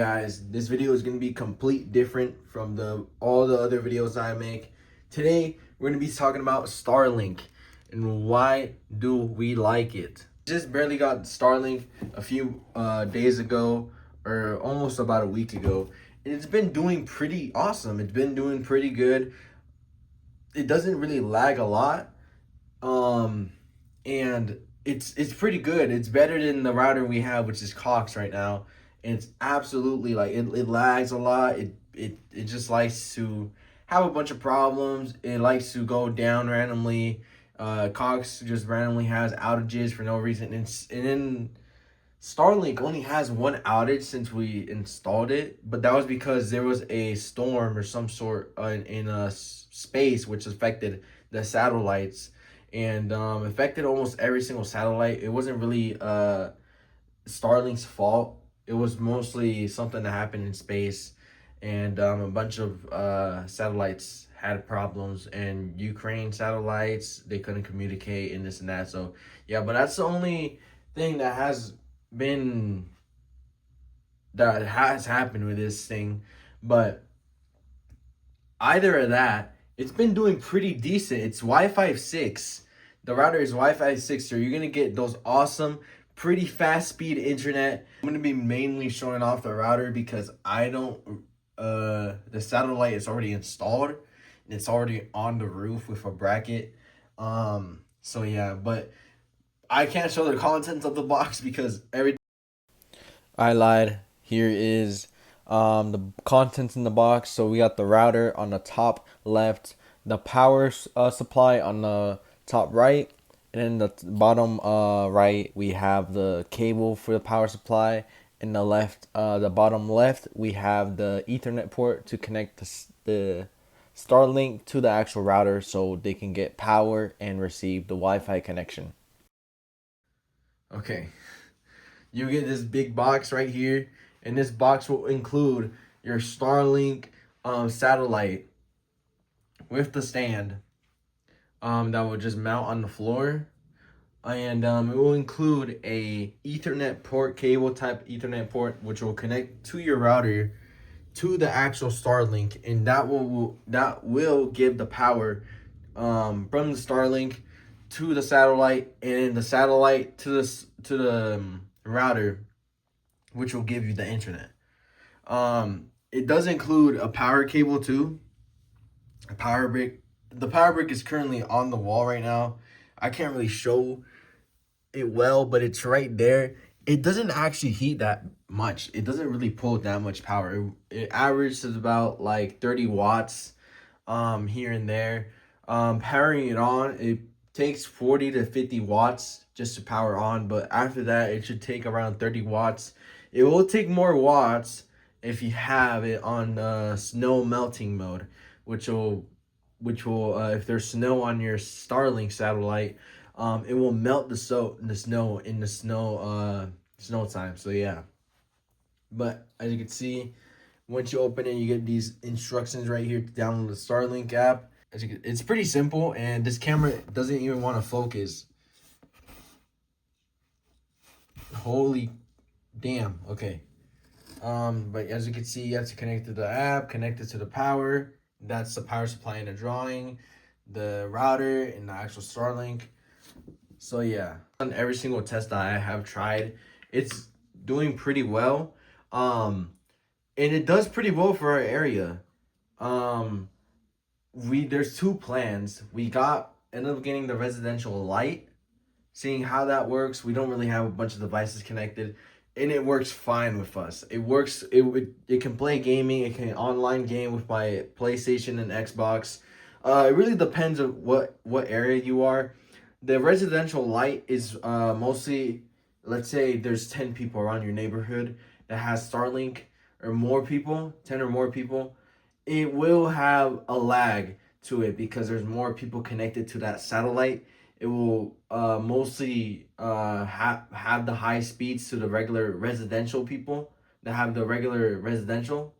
guys, this video is going to be complete different from all the other videos I make. Today we're going to be talking about Starlink and why do we like it. Just barely got Starlink a few days ago, or almost about a week ago, and it's been doing pretty awesome. It's been doing pretty good. It doesn't really lag a lot, and it's pretty good. It's better than the router we have, which is Cox right now. And it's absolutely like it lags a lot. It just likes to have a bunch of problems. It likes to go down randomly. Cox just randomly has outages for no reason. And then Starlink only has one outage since we installed it, but that was because there was a storm or some sort in space which affected the satellites and affected almost every single satellite. It wasn't really Starlink's fault. It was mostly something that happened in space, and a bunch of satellites had problems, and Ukraine satellites, they couldn't communicate and this and that. So yeah, but that's the only thing been that has happened with this thing. But either of that, it's been doing pretty decent. It's Wi-Fi 6. The router is Wi-Fi 6, so you're gonna get those awesome, pretty fast speed internet. I'm gonna be mainly showing off the router because I don't the satellite is already installed and it's already on the roof with a bracket. So yeah, but I can't show the contents of the box because I lied. Here is the contents in the box. So we got the router on the top left, the power supply on the top right, and in the bottom right we have the cable for the power supply. In the bottom left, we have the Ethernet port to connect the Starlink to the actual router so they can get power and receive the Wi-Fi connection. Okay, you get this big box right here, and this box will include your Starlink satellite with the stand that will just mount on the floor, and it will include a Ethernet port, cable type Ethernet port, which will connect to your router to the actual Starlink, and that will give the power from the Starlink to the satellite, and the satellite to the router, which will give you the internet. It does include a power cable too, a power brick. The power brick is currently on the wall right now. I can't really show it well, but it's right there. It doesn't actually heat that much. It doesn't really pull that much power. It averages about like 30 watts here and there. Powering it on, it takes 40 to 50 watts just to power on, but after that it should take around 30 watts. It will take more watts if you have it on snow melting mode, which will if there's snow on your Starlink satellite, it will melt the snow in the snow time. So yeah, but as you can see, once you open it, you get these instructions right here to download the Starlink app. It's pretty simple, and this camera doesn't even want to focus. Holy damn. Okay. But as you can see, you have to connect to the app, connect it to the power. That's the power supply in the drawing, the router, and the actual Starlink. So yeah, on every single test that I have tried, it's doing pretty well. And it does pretty well for our area. There's two plans. We ended up getting the residential light, seeing how that works. We don't really have a bunch of devices connected, and it works fine with us. It works. It can play gaming. It can online game with my PlayStation and Xbox. It really depends on what area you are. The residential light is mostly, let's say there's 10 people around your neighborhood that has Starlink, or more people, 10 or more people. It will have a lag to it because there's more people connected to that satellite. It will mostly have the high speeds to the regular residential people that have the regular residential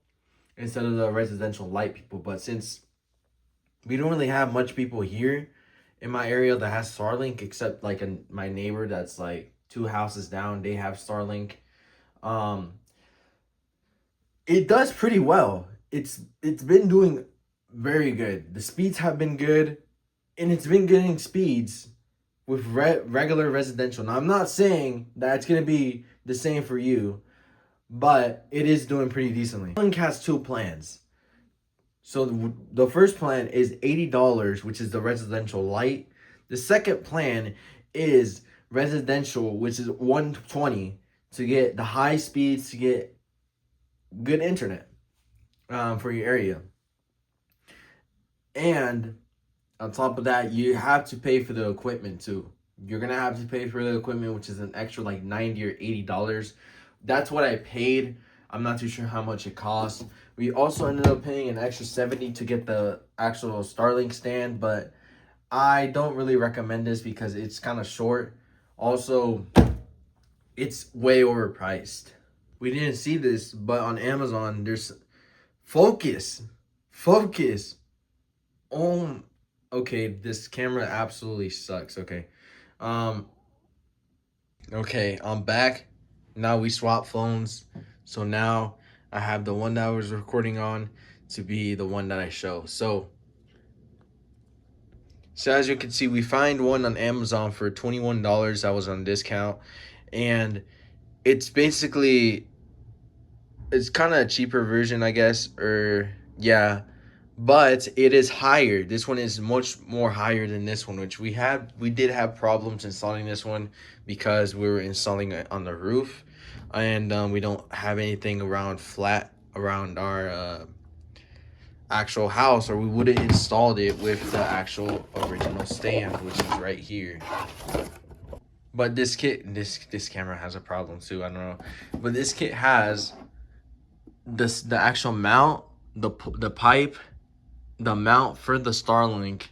instead of the residential light people. But since we don't really have much people here in my area that has Starlink, except like my neighbor that's like 2 houses down, they have Starlink. It does pretty well. It's been doing very good. The speeds have been good, and it's been getting speeds with regular residential. Now I'm not saying that it's gonna be the same for you, but it is doing pretty decently. Starlink has two plans. So the first plan is $80, which is the residential light. The second plan is residential, which is 120 to get the high speeds to get good internet for your area. And on top of that, you have to pay for the equipment too. You're gonna have to pay for the equipment, which is an extra like $90 or $80. That's what I paid. I'm not too sure how much it costs. We also ended up paying an extra 70 to get the actual Starlink stand, but I don't really recommend this because it's kind of short. Also, it's way overpriced. We didn't see this, but on Amazon, there's focus, focus. Oh, okay. This camera absolutely sucks. Okay, um, okay. I'm back. Now we swap phones, so now I have the one that I was recording on to be the one that I show. So as you can see, we find one on Amazon for $21 that was on discount, and it's basically it's kind of a cheaper version, I guess, or yeah, but it is higher. This one is much more higher than this one, which we did have problems installing this one because we were installing it on the roof, and we don't have anything around flat around our actual house, or we would have installed it with the actual original stand, which is right here. But this camera has a problem too. I don't know, but this kit has the actual mount, the pipe, the mount for the Starlink,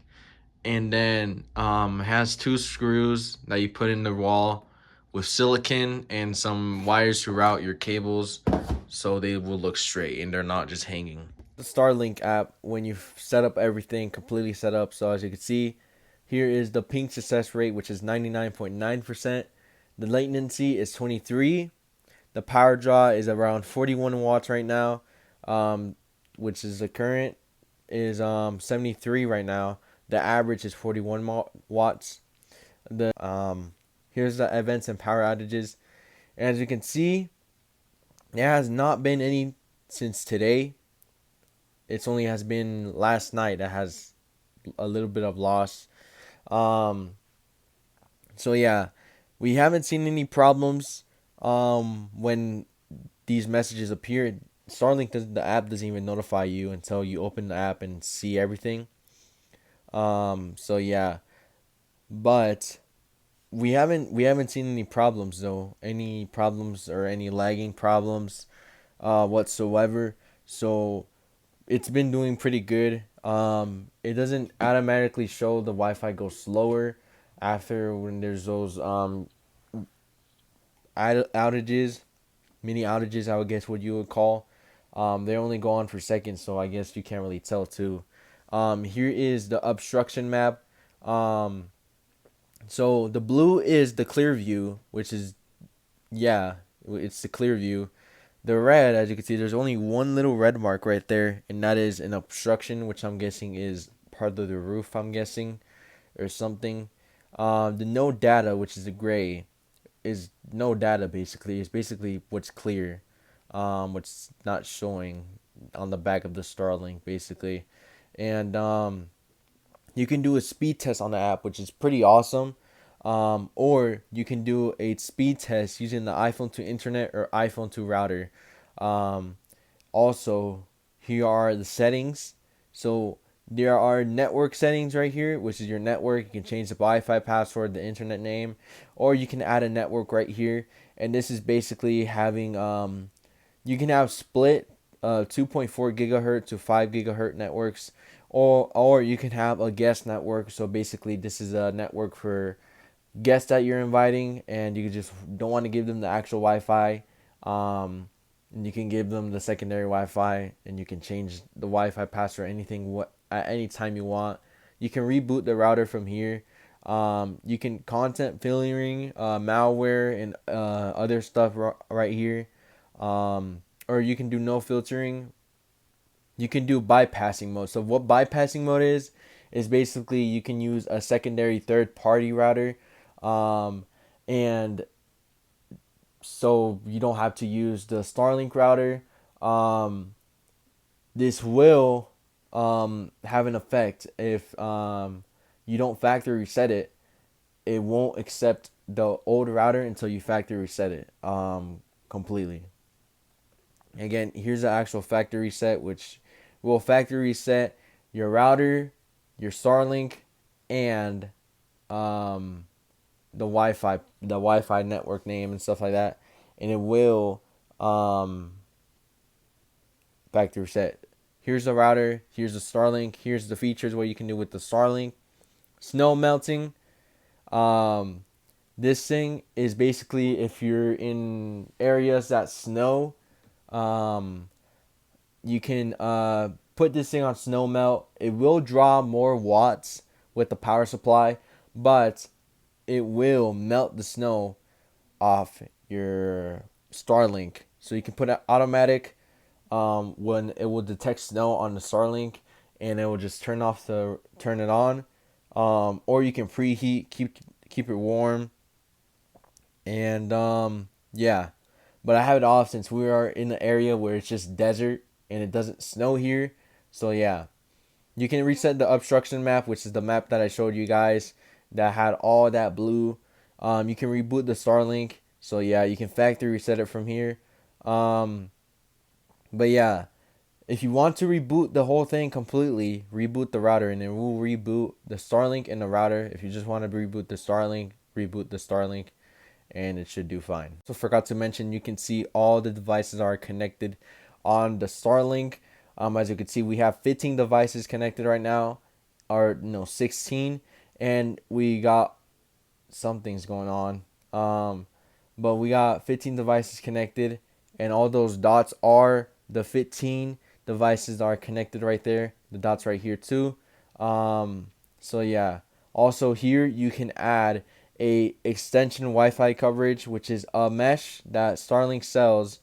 and then has two screws that you put in the wall with silicon and some wires to route your cables so they will look straight and they're not just hanging. The Starlink app, when you set up everything completely set up, so as you can see, here is the ping success rate, which is 99.9%. The latency is 23. The power draw is around 41 watts right now, which is the current is 73 right now. The average is 41 watts. The Here's the events and power outages. And as you can see, there has not been any since today. It's only has been last night that has a little bit of loss. Um, so yeah, we haven't seen any problems when these messages appear. Starlink does the app doesn't even notify you until you open the app and see everything. So yeah, but we haven't seen any problems though, any problems or any lagging problems whatsoever. So it's been doing pretty good. It doesn't automatically show the Wi-Fi goes slower after when there's those outages, mini outages, I would guess what you would call. They only go on for seconds, so I guess you can't really tell too. Here is the obstruction map. So the blue is the clear view, which is yeah, it's the clear view. The red, as you can see, there's only one little red mark right there, and that is an obstruction, which I'm guessing is part of the roof. I'm guessing, or something. The no data, which is the gray, is no data. Basically, it's basically what's clear, what's not showing on the back of the Starlink, basically, and you can do a speed test on the app, which is pretty awesome. Or you can do a speed test using the iPhone to internet or iPhone to router. Um, Also, here are the settings. So there are network settings right here, which is your network. You can change the Wi-Fi password, the internet name, or you can add a network right here. And this is basically having you can have split 2.4 gigahertz to 5 gigahertz networks, or you can have a guest network. So basically, this is a network for guests that you're inviting, and you just don't want to give them the actual Wi-Fi. And you can give them the secondary Wi-Fi, and you can change the Wi-Fi password anything at any time you want. You can reboot the router from here. You can content filtering, malware, and other stuff right here. or you can do no filtering. You can do bypassing mode. So what bypassing mode is basically you can use a secondary third party router, um, and so you don't have to use the Starlink router. Um, this will have an effect if you don't factory reset it. It won't accept the old router until you factory reset it completely. Again, here's the actual factory reset, which will factory reset your router, your Starlink, and um, the Wi-Fi network name and stuff like that, and it will um, factory reset. Here's the router. Here's the Starlink. Here's the features what you can do with the Starlink. Snow melting. Um, this thing is basically if you're in areas that snow, um, you can put this thing on snow melt. It will draw more watts with the power supply, but it will melt the snow off your Starlink. So you can put it automatic when it will detect snow on the Starlink, and it will just turn it on. Or you can preheat, keep it warm, and yeah. But I have it off since we are in the area where it's just desert and it doesn't snow here. So yeah, you can reset the obstruction map, which is the map that I showed you guys that had all that blue. You can reboot the Starlink. So yeah, you can factory reset it from here. Um, but yeah, if you want to reboot the whole thing completely, reboot the router and it will reboot the Starlink and the router. If you just want to reboot the Starlink and it should do fine. So forgot to mention, you can see all the devices are connected on the Starlink. As you can see, we have 15 devices connected right now, or no, 16, and we got some things going on. But we got 15 devices connected, and all those dots are the 15 devices that are connected right there. The dots right here too. So yeah. Also here you can add a extension Wi-Fi coverage, which is a mesh that Starlink sells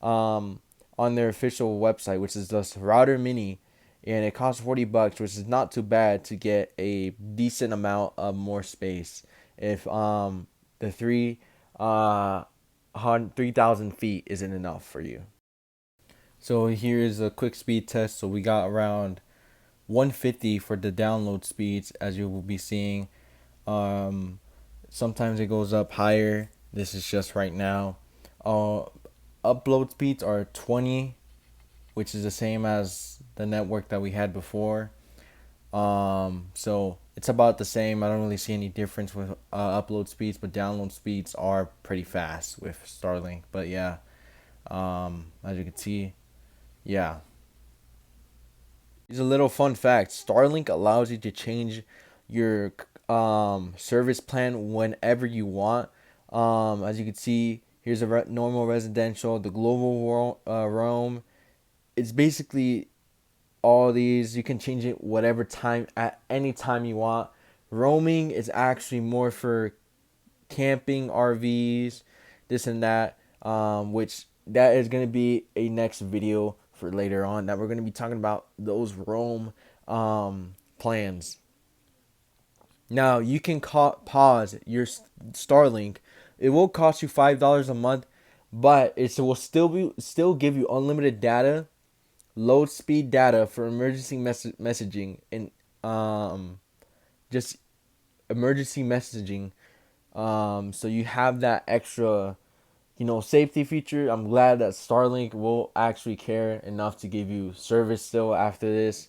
on their official website, which is the Router Mini, and it costs $40, which is not too bad to get a decent amount of more space. If the 3,000 feet isn't enough for you. So here's a quick speed test. So we got around 150 for the download speeds, as you will be seeing. Um, Sometimes it goes up higher. This is just right now. Uh, Upload speeds are 20, which is the same as the network that we had before. So it's about the same. I don't really see any difference with upload speeds, but download speeds are pretty fast with Starlink. But yeah, as you can see, yeah. Here's a little fun fact: Starlink allows you to change your service plan whenever you want. As you can see, here's a normal residential, the global roam. It's basically all these. You can change it whatever time at any time you want. Roaming is actually more for camping, RVs, this and that, which that is going to be a next video for later on that we're going to be talking about those roam plans. Now you can pause your Starlink. It will cost you $5 a month, but it will still give you unlimited data, load speed data for emergency messaging, and just emergency messaging. So you have that extra, safety feature. I'm glad that Starlink will actually care enough to give you service still after this.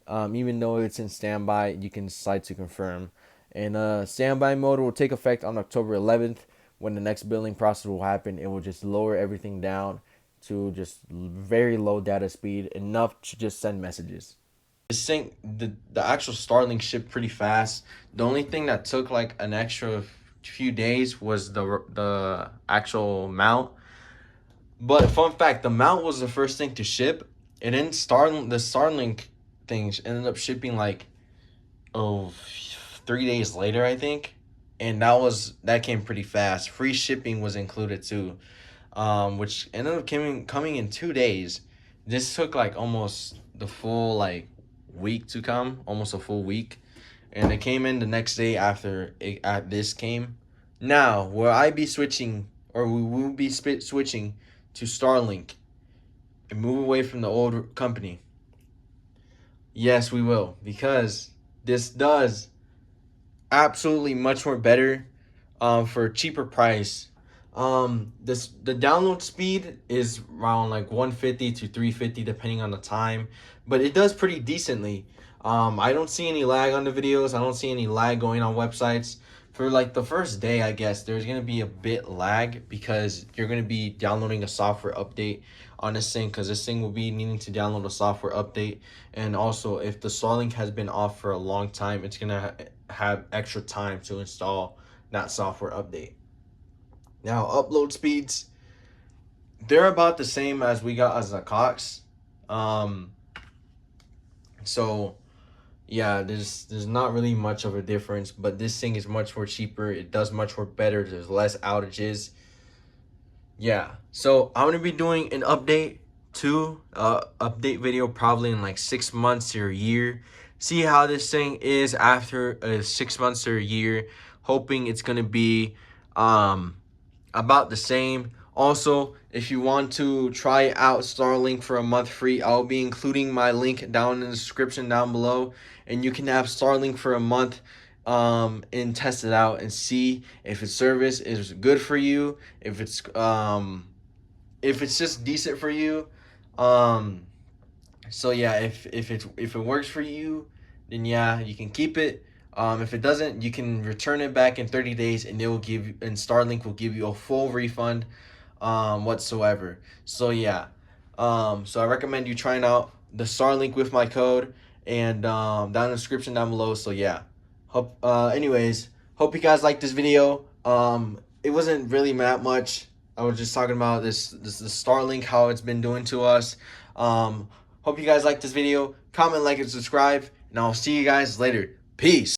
Even though it's in standby, you can decide to confirm. And standby mode will take effect on October 11th when the next billing process will happen. It will just lower everything down to just very low data speed, enough to just send messages. This thing, the actual Starlink shipped pretty fast. The only thing that took like an extra few days was the actual mount. But fun fact, the mount was the first thing to ship, and then the Starlink things ended up shipping like, oh, 3 days later, I think, and that came pretty fast. Free shipping was included too. which ended up coming in 2 days. This took like almost the full like week to come, almost a full week, and it came in the next day after this came. Now, will I be switching, or we will be switching to Starlink and move away from the old company? Yes, we will, because this does absolutely much more better, for a cheaper price. The download speed is around like 150 to 350 depending on the time, but it does pretty decently. I don't see any lag on the videos. I don't see any lag going on websites. For like the first day, I guess there's gonna be a bit lag because you're gonna be downloading a software update on this thing, because this thing will be needing to download a software update. And also, if the Starlink has been off for a long time, it's gonna have extra time to install that software update. Now, upload speeds, they're about the same as we got as the Cox. Um, so yeah, there's not really much of a difference, but this thing is much more cheaper. It does much more better. There's less outages. Yeah. So I'm gonna be doing an update video probably in like 6 months or a year. See how this thing is after 6 months or a year. Hoping it's gonna be about the same. Also, if you want to try out Starlink for a month free, I'll be including my link down in the description down below, and you can have Starlink for a month, and test it out and see if its service is good for you, if it's just decent for you. Um, so yeah, if it works for you, then yeah, you can keep it. If it doesn't, you can return it back in 30 days, and Starlink will give you a full refund, whatsoever. So yeah, so I recommend you trying out the Starlink with my code, and down in the description down below. So yeah, anyways, hope you guys like this video. It wasn't really that much. I was just talking about the Starlink, how it's been doing to us. Hope you guys like this video. Comment, like, and subscribe, and I'll see you guys later. Peace.